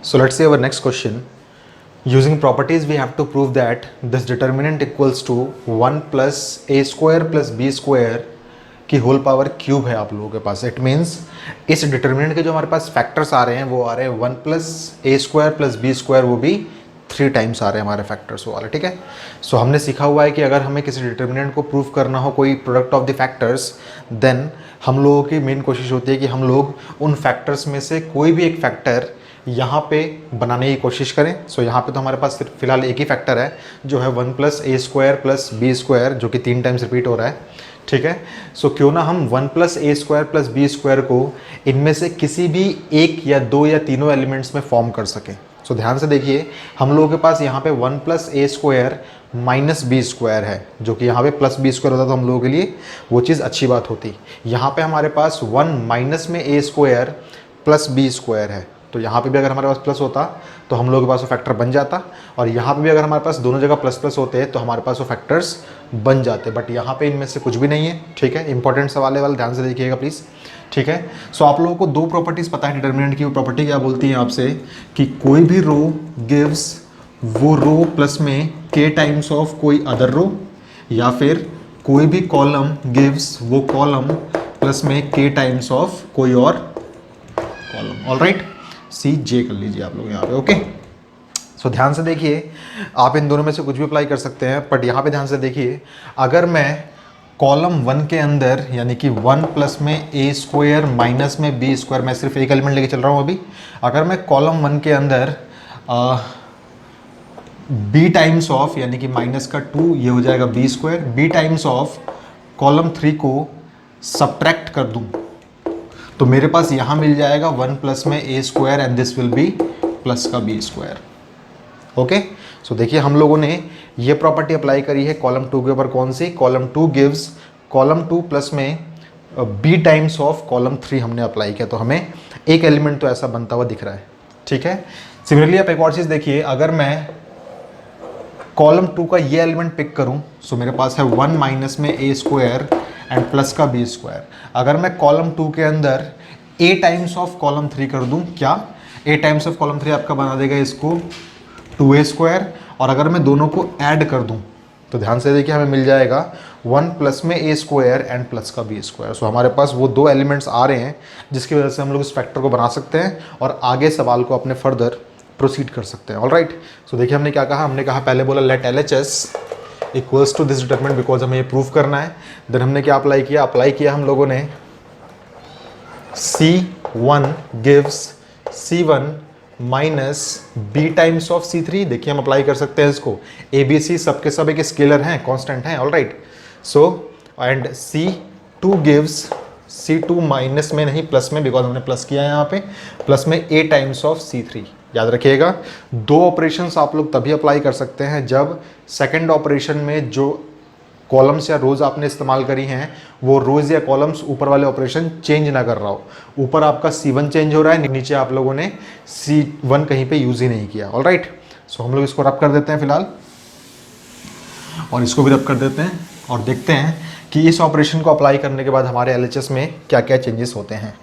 So let's see our next question. Using properties, we have to prove that this determinant equals to 1 plus a square plus b square की whole power cube है आप लोगों के पास. It means इस determinant के जो हमारे पास factors आ रहे हैं वो आ रहे हैं 1 plus a square plus b square, वो भी 3 टाइम्स आ रहे हैं हमारे फैक्टर्स वाले. ठीक है. सो हमने सीखा हुआ है कि अगर हमें किसी डिटर्मिनेंट को प्रूव करना हो कोई product of the factors, then हम लोगों की मेन कोशिश होती है कि हम लोग उन फैक्टर्स में से कोई भी एक फैक्टर यहाँ पे बनाने की कोशिश करें. सो यहाँ पे तो हमारे पास फिलहाल एक ही फैक्टर है जो है 1 plus a square plus b square, जो कि 3 टाइम्स रिपीट हो रहा है. ठीक है. सो क्यों ना हम 1 plus a square plus b square को इनमें से किसी भी एक या दो या तीनों एलिमेंट्स में फॉर्म कर सकें. सो ध्यान से देखिए, हम लोगों के पास यहाँ पे 1 plus a square minus B square है, जो कि यहाँ पे प्लस बी स्क्वायर होता तो हम लोगों के लिए वो चीज़ अच्छी बात होती. यहाँ पे हमारे पास 1 माइनस में a square plus b square है, तो यहाँ पे भी अगर हमारे पास प्लस होता तो हम लोगों के पास वो फैक्टर बन जाता, और यहाँ पे भी अगर हमारे पास दोनों जगह प्लस प्लस होते तो हमारे पास वो फैक्टर्स बन जाते. बट यहाँ पे इनमें से कुछ भी नहीं है. ठीक है. इंपॉर्टेंट सवाल है वाला, ध्यान से देखिएगा प्लीज़. ठीक है. सो आप लोगों को दो प्रॉपर्टीज़ पता है डिटर्मिनेंट की. वो प्रॉपर्टी क्या बोलती है आपसे कि कोई भी रो गिव्स वो रो प्लस में के टाइम्स ऑफ कोई अदर रो, या फिर कोई भी कॉलम गिव्स वो कॉलम प्लस में के टाइम्स ऑफ कोई और कॉलम. ऑलराइट. सी जे कर लीजिए आप लोग यहाँ पे. ओके. सो ध्यान से देखिए, आप इन दोनों में से कुछ भी अप्लाई कर सकते हैं, बट यहाँ पे ध्यान से देखिए, अगर मैं कॉलम 1 के अंदर यानी कि 1 प्लस में ए स्क्वायर माइनस में बी स्क्वायर, मैं सिर्फ एक एलिमेंट लेके चल रहा हूँ अभी. अगर मैं कॉलम 1 के अंदर बी टाइम्स ऑफ यानी कि माइनस का 2, ये हो जाएगा b square, b times of column 3 को सब्ट्रैक्ट कर दूँ तो मेरे पास यहाँ मिल जाएगा 1 प्लस में a square and this will be plus का बी स्क्वायर. ओके. सो देखिए, हम लोगों ने ये प्रॉपर्टी अप्लाई करी है कॉलम 2 के ऊपर. कौन सी? कॉलम 2 गिव्स कॉलम 2 प्लस में बी टाइम्स ऑफ कॉलम 3 हमने अप्लाई किया, तो हमें एक एलिमेंट तो ऐसा बनता हुआ दिख रहा है. ठीक है. सिमिलरली आप एक और चीज़ देखिए, अगर मैं कॉलम 2 का ये एलिमेंट पिक करूं, सो मेरे पास है 1 माइनस में ए स्क्वायर एंड प्लस का बी स्क्वायर. अगर मैं कॉलम 2 के अंदर ए टाइम्स ऑफ कॉलम 3 कर दूं, क्या ए टाइम्स ऑफ कॉलम 3 आपका बना देगा इसको 2a स्क्वायर, और अगर मैं दोनों को ऐड कर दूं तो ध्यान से देखिए हमें मिल जाएगा 1 प्लस में ए स्क्वायर एंड प्लस का बी स्क्वायर. सो हमारे पास वो दो एलिमेंट्स आ रहे हैं जिसकी वजह से हम लोग इस फैक्टर को बना सकते हैं और आगे सवाल को अपने फर्दर प्रोसीड कर सकते हैं. ऑलराइट. सो देखिए हमने क्या कहा, हमने कहा पहले बोला let LHS equals to this determinant, because हमें ये प्रूव करना है. देन हमने क्या अप्लाई किया हम लोगों ने C1 gives C1 minus b times of C3. देखिए हम अप्लाई कर सकते हैं इसको. ABC सबके सब एक स्केलर हैं, कांस्टेंट हैं. Alright. So and C2 gives C2 minus में नहीं प्लस में, बिकॉज हमने प्लस किया है यहाँ पे, प्लस में A टाइम्स ऑफ C3. याद रखिएगा, दो ऑपरेशंस आप लोग तभी अप्लाई कर सकते हैं जब सेकंड ऑपरेशन में जो कॉलम्स या रोज आपने इस्तेमाल करी हैं वो रोज या कॉलम्स ऊपर वाले ऑपरेशन चेंज ना कर रहा हो. ऊपर आपका C1 चेंज हो रहा है, नीचे आप लोगों ने C1 कहीं पे यूज ही नहीं किया. ऑलराइट. सो हम लोग इसको रब कर देते हैं फिलहाल, और इसको भी रब कर देते हैं, और देखते हैं कि इस ऑपरेशन को अप्लाई करने के बाद हमारे LHS में क्या क्या चेंजेस होते हैं.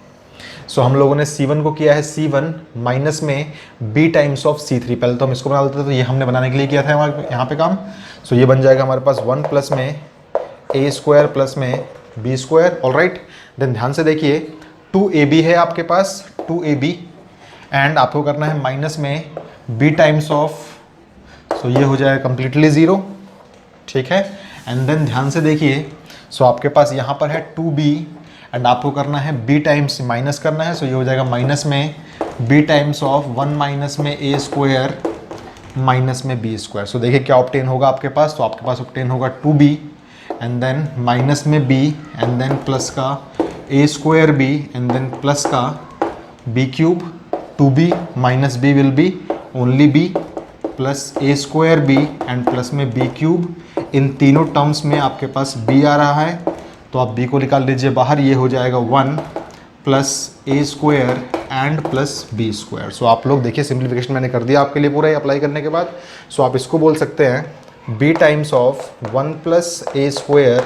सो हम लोगों ने C1 को किया है C1 माइनस में B टाइम्स ऑफ C3. पहले तो हम इसको बना देते, तो ये हमने बनाने के लिए किया था यहाँ पे काम. सो ये बन जाएगा हमारे पास 1 प्लस में ए स्क्वायर प्लस में बी स्क्वायर. ऑलराइट. देन ध्यान से देखिए 2AB है आपके पास, 2AB, एंड आपको करना है माइनस में B टाइम्स ऑफ, सो ये हो जाएगा कम्प्लीटली 0. ठीक है. एंड देन ध्यान से देखिए, सो आपके पास यहाँ पर है 2B एंड आपको करना है B टाइम्स माइनस करना है, सो ये हो जाएगा माइनस में B टाइम्स ऑफ 1 माइनस में ए स्क्वायर माइनस में बी स्क्वायर. सो देखिए क्या ऑब्टेन होगा आपके पास, तो आपके पास ऑब्टेन होगा 2B एंड देन माइनस में B एंड देन प्लस का a square B and then plus का B cube. 2B minus B will be only B plus a square B and plus में B cube. इन तीनों terms में आपके पास B आ रहा है, तो आप B को निकाल लीजिए बाहर. ये हो जाएगा 1 plus a square and plus b square. So आप लोग देखिए सिंप्लीफिकेशन मैंने कर दिया आपके लिए पूरा अप्लाई करने के बाद. सो आप इसको बोल सकते हैं B times of 1 plus a square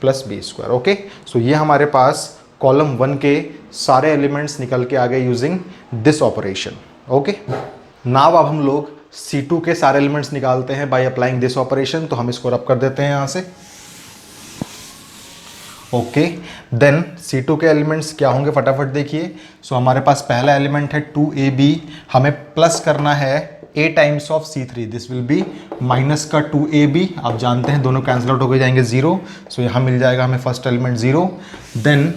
plus b square. Okay. So ये हमारे पास कॉलम 1 के सारे एलिमेंट्स निकल के आ गए using this operation. Okay, now अब हम लोग C2 के सारे एलिमेंट्स निकालते हैं बाय अप्लाइंग दिस ऑपरेशन। तो हम इसको रब कर देते हैं यहाँ से। ओके, देन C2 के एलिमेंट्स क्या होंगे फटाफट देखिए। सो हमारे पास पहला एलिमेंट है 2AB, हमें प्लस करना है A times of C3, this will be minus का 2AB। आप जानते हैं दोनों कैंसिल आउट हो गए जाएंगे 0, सो यहाँ मिल जाएगा हमें फर्स्ट एलिमेंट 0। देन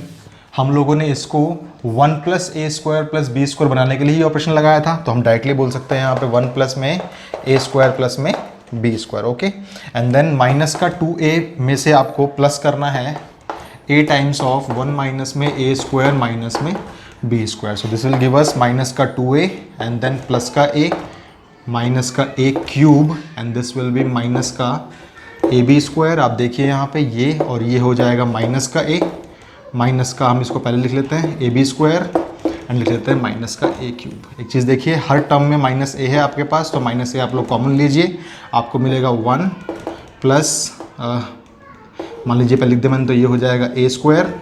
हम लोगों ने इसको 1 plus a square plus b square बनाने के लिए ही ऑपरेशन लगाया था, तो हम डायरेक्टली बोल सकते हैं यहाँ पे 1 प्लस में ए स्क्वायर प्लस में b square. Okay, and then minus का 2a में से आपको प्लस करना है a टाइम्स ऑफ 1 माइनस में a स्क्वायर माइनस में b square. So this will give us minus का 2a एंड देन प्लस का a माइनस का a cube and this will be minus का ab स्क्वायर। आप देखिए यहाँ पे ये और ये हो जाएगा माइनस का a, माइनस का हम इसको पहले लिख लेते हैं ab स्क्वायर एंड लिख लेते हैं माइनस का a क्यूब। एक चीज़ देखिए, हर टर्म में माइनस a है आपके पास, तो माइनस a आप लोग कॉमन लीजिए, आपको मिलेगा 1 प्लस मान लीजिए पहले लिख दे मैंने, तो ये हो जाएगा a स्क्वायर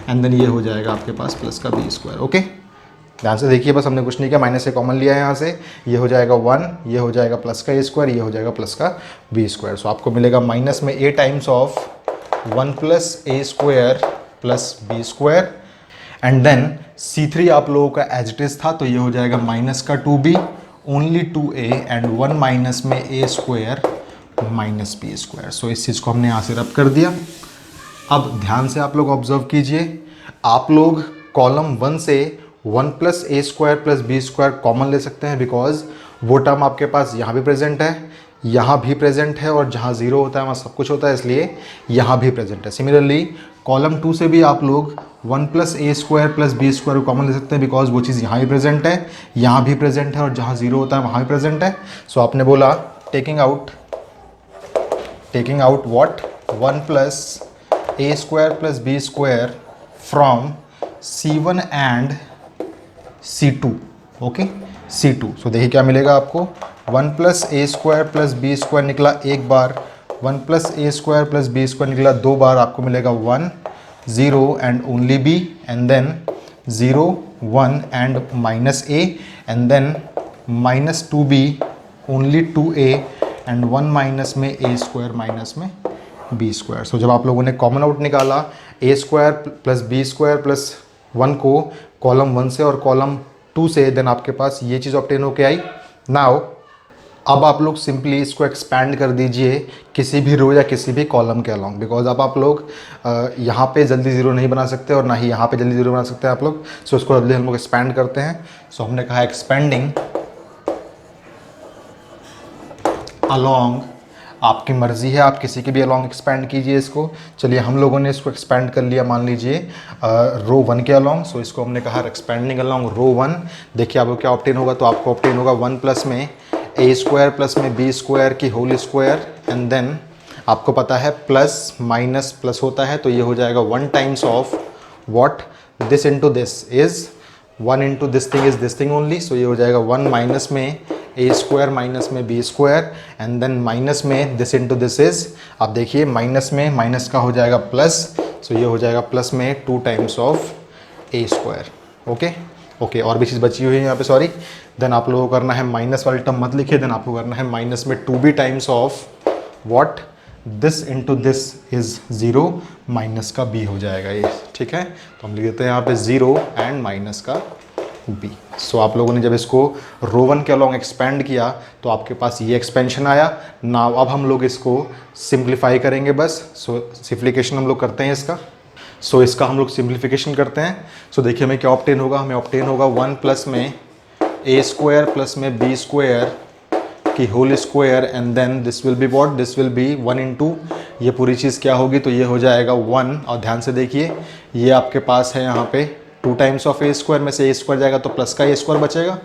एंड देन ये हो जाएगा आपके पास प्लस का b स्क्वायर। ओके, ध्यान से देखिए, बस हमने कुछ नहीं किया, माइनस a कॉमन लिया है यहाँ से, ये हो जाएगा 1, ये हो जाएगा प्लस का a स्क्वायर, ये हो जाएगा प्लस का b स्क्वायर। सो आपको मिलेगा माइनस में a times of 1 plus a square plus b square and then C3 आप लोगों का एज इट इज था, तो ये हो जाएगा माइनस का 2b only 2a and 1 minus में a square minus b square. So इस चीज़ को हमने यहाँ से रब कर दिया। अब ध्यान से आप लोग ऑब्जर्व कीजिए, आप लोग कॉलम 1 से 1 plus a square plus b square common ले सकते हैं, बिकॉज वो टर्म आपके पास यहाँ भी प्रेजेंट है, यहाँ भी प्रेजेंट है, और जहाँ 0 होता है वहाँ सब कुछ होता है, इसलिए यहाँ भी प्रेजेंट है। सिमिलरली कॉलम 2 से भी आप लोग 1 plus a square plus b square को कॉमन ले सकते हैं, बिकॉज वो चीज़ यहाँ भी प्रेजेंट है, यहाँ भी प्रेजेंट है, और जहाँ 0 होता है वहाँ भी प्रेजेंट है। सो आपने बोला taking out what 1 plus a square plus b square from C1 and C2। Okay, C2। So देखिए क्या मिलेगा आपको, 1 plus a square plus b square निकला एक बार, 1 plus a square plus b square निकला दो बार, आपको मिलेगा 1 0 एंड ओनली b एंड देन 0 1 and minus a and then minus 2b only 2a and 1 minus में a स्क्वायर माइनस में b स्क्वायर। सो जब आप लोगों ने कॉमन आउट निकाला a square plus b square plus 1 को कॉलम 1 से और कॉलम 2 से, देन आपके पास ये चीज़ ऑब्टेन होके आई। नाउ अब आप लोग सिंपली इसको एक्सपैंड कर दीजिए किसी भी रो या किसी भी कॉलम के अलॉन्ग, बिकॉज अब आप लोग यहाँ पे जल्दी ज़ीरो नहीं बना सकते और ना ही यहाँ पे जल्दी ज़ीरो बना सकते हैं आप लोग। सो इसको जल्दी हम लोग एक्सपैंड करते हैं। सो हमने कहा एक्सपेंडिंग अलॉन्ग, आपकी मर्ज़ी है, आप किसी के भी अलॉन्ग एक्सपैंड कीजिए इसको। चलिए हम लोगों ने इसको एक्सपैंड कर लिया, मान लीजिए रो 1 के अलॉन्ग। सो इसको हमने कहा एक्सपेंडिंग अलॉन्ग रो 1। देखिए आपको क्या ऑब्टेन होगा, तो आपको ऑब्टेन होगा 1 प्लस में ए स्क्वायर प्लस में बी स्क्वायर की होल स्क्वायर एंड देन आपको पता है प्लस माइनस प्लस होता है, तो ये हो जाएगा 1 times of what this into this is 1 into this thing is this thing only. So ये हो जाएगा 1 माइनस में ए स्क्वायर माइनस में b square and then minus में दिस इंटू दिस इज, आप देखिए माइनस में माइनस का हो जाएगा प्लस, सो ये हो जाएगा प्लस में 2 times of A square. Okay, और भी चीज़ बची हुई है यहाँ पे, सॉरी। देन आप लोगों को करना है माइनस वाली टर्म मत लिखिए, देन आपको करना है माइनस में 2b times of what this into this is 0 minus का b हो जाएगा ये, ठीक है। तो हम लिख देते हैं यहाँ पे 0 एंड माइनस का b। सो आप लोगों ने जब इसको रो 1 के अलॉन्ग एक्सपेंड किया तो आपके पास ये एक्सपेंशन आया। नाउ अब हम लोग इसको सिंप्लीफाई करेंगे बस। सो सिंप्लीफिकेशन हम लोग करते हैं इसका। सो इसका हम लोग सिंप्लीफिकेशन करते हैं। सो देखिए हमें क्या ऑब्टेन होगा, हमें ऑब्टेन होगा 1 प्लस में ए स्क्वायर प्लस में बी स्क्वायर की whole square and then this will be what, this will be 1 into ये पूरी चीज़ क्या होगी, तो ये हो जाएगा 1। और ध्यान से देखिए ये आपके पास है यहाँ पे 2 टाइम्स ऑफ ए स्क्वायर, में से ए स्क्वायर जाएगा तो प्लस का ए स्क्वायर बचेगा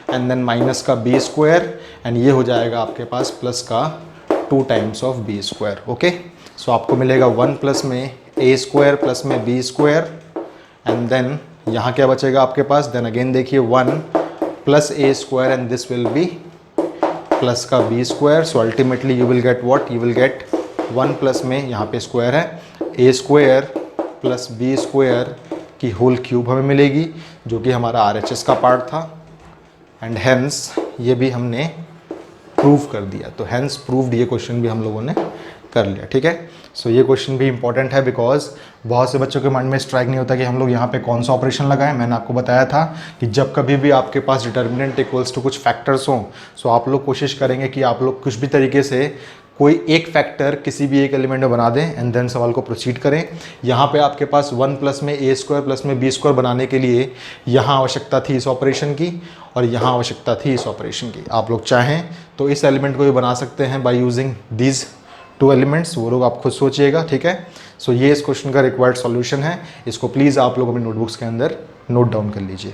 एंड देन माइनस का बी स्क्वायर एंड ये हो जाएगा आपके पास प्लस का 2 times of b square. Okay, so आपको मिलेगा 1 प्लस में ए स्क्वायर प्लस में बी स्क्वायर एंड देन यहाँ क्या बचेगा आपके पास, देन अगेन देखिए 1 plus a square and this will be plus का b square. So ultimately you will get what, you will gate 1 plus में यहाँ पे स्क्वायर है ए स्क्वायर प्लस बी स्क्वायर की होल क्यूब हमें मिलेगी, जो कि हमारा RHS का पार्ट था। एंड हेंस ये भी हमने प्रूव कर दिया। तो हेंस प्रूव्ड ये क्वेश्चन भी हम लोगों ने कर लिया, ठीक है। सो ये क्वेश्चन भी इंपॉर्टेंट है बिकॉज बहुत से बच्चों के माइंड में स्ट्राइक नहीं होता कि हम लोग यहाँ पे कौन सा ऑपरेशन लगाएं। मैंने आपको बताया था कि जब कभी भी आपके पास डिटर्मिनेंट इक्वल्स टू कुछ फैक्टर्स हों, सो आप लोग कोशिश करेंगे कि आप लोग कुछ भी तरीके से कोई एक फैक्टर किसी भी एक एलिमेंट में बना दें एंड देन सवाल को प्रोसीड करें। यहाँ पे आपके पास 1 प्लस में ए स्क्वायर प्लस में बी स्क्वायर बनाने के लिए यहाँ आवश्यकता थी इस ऑपरेशन की और यहाँ आवश्यकता थी इस ऑपरेशन की। आप लोग चाहें तो इस एलिमेंट को भी बना सकते हैं बाय यूजिंग दीज 2 एलिमेंट्स, वो लोग आप खुद सोचिएगा, ठीक है। सो ये इस क्वेश्चन का रिक्वायर्ड सॉल्यूशन है। इसको प्लीज़ आप लोग अपनी नोटबुक्स के अंदर नोट डाउन कर लीजिए।